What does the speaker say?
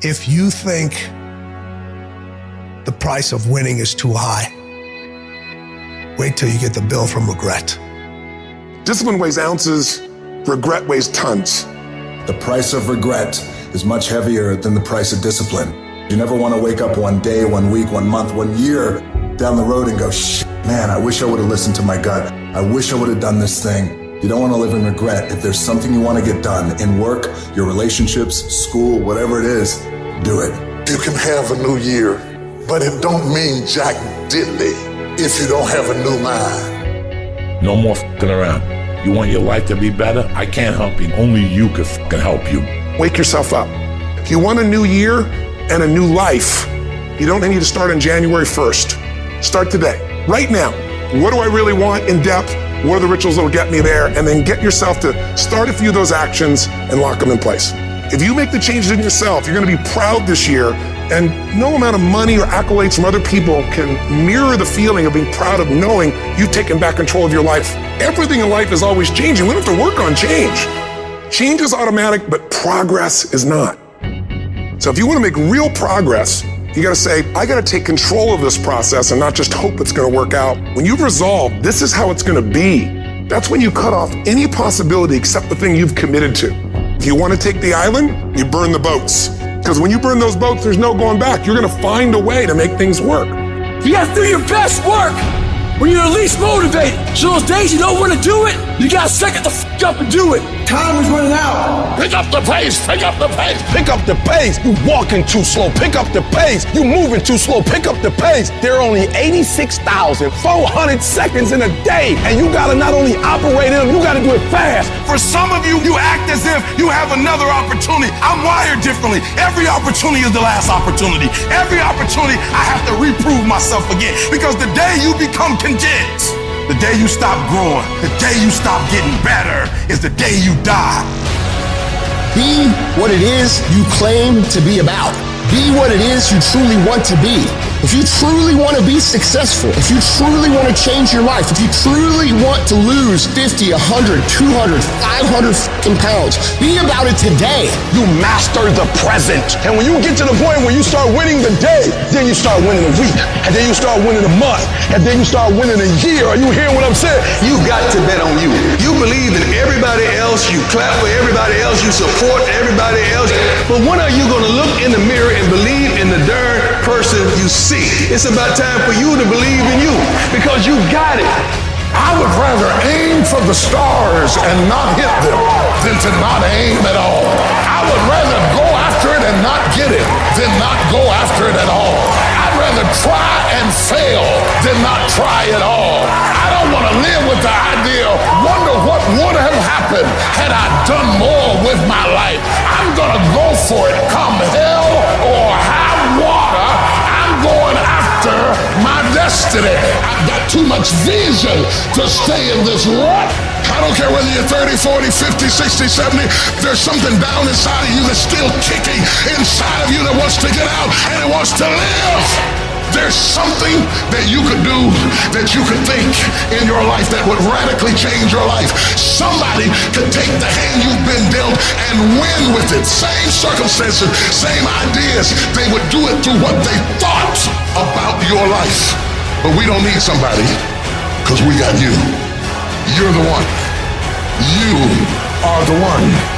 If you think the price of winning is too high, wait till you get the bill from regret. Discipline weighs ounces, regret weighs tons. The price of regret is much heavier than the price of discipline. You never want to wake up one day, 1 week, 1 month, 1 year down the road and go, man, I wish I would have listened to my gut. I wish I would have done this thing. You don't want to live in regret. If there's something you want to get done in work, your relationships, school, whatever it is, do it. You can have a new year, but it don't mean jack diddly if you don't have a new mind. No more f***ing around. You want your life to be better? I can't help you. Only you can f***ing help you. Wake yourself up. If you want a new year and a new life, you don't need to start on January 1st. Start today, right now. What do I really want in depth? What are the rituals that will get me there? And then get yourself to start a few of those actions and lock them in place. If you make the changes in yourself, you're gonna be proud this year, and no amount of money or accolades from other people can mirror the feeling of being proud of knowing you've taken back control of your life. Everything in life is always changing. We don't have to work on change. Change is automatic, but progress is not. So if you wanna make real progress, you gotta say, I gotta take control of this process and not just hope it's gonna work out. When you've resolved, this is how it's gonna be, that's when you cut off any possibility except the thing you've committed to. If you wanna take the island, you burn the boats. Because when you burn those boats, there's no going back. You're gonna find a way to make things work. You gotta do your best work when you're least motivated. So those days you don't wanna do it, you gotta suck it the f*** up and do it. Time is running out. Pick up the pace, pick up the pace. Pick up the pace. You walking too slow. Pick up the pace. You moving too slow. Pick up the pace. There are only 86,400 seconds in a day, and you gotta not only operate in them, you gotta do it fast. For some of you, you act as if you have another opportunity. I'm wired differently. Every opportunity is the last opportunity. Every opportunity, I have to reprove myself again. Because the day you become content, the day you stop growing, the day you stop getting better, is the day you die. Be what it is you claim to be about. Be what it is you truly want to be. If you truly want to be successful, if you truly want to change your life, if you truly want to lose 50, 100, 200, 500 fucking pounds, be about it today. You master the present. And when you get to the point where you start winning the day, then you start winning a week, and then you start winning a month, and then you start winning a year. Are you hearing what I'm saying? You got to bet on you. You believe in everybody else, you clap for everybody else, you support everybody else. But when are you going to look in the mirror and believe in the darn person you see? It's about time for you to believe in you, because you got it. I would rather aim for the stars and not hit them than to not aim at all. I would rather go after it and not get it than not go after it at all. I'd rather try and fail than not try at all. I don't want to live with the idea, wonder what would have happened had I done more with my life. I'm gonna go for it, come hell or high water. I'm going after my destiny. I've got too much vision to stay in this rut. I don't care whether you're 30, 40, 50, 60, 70. There's something down inside of you that's still kicking inside of you that wants to get out and it wants to live. There's something that you could do, that you could think in your life that would radically change your life. Somebody could take the hand you've been dealt and win with it. Same circumstances, same ideas. They would do it through what they thought about your life. But we don't need somebody, because we got you. You're the one. You are the one.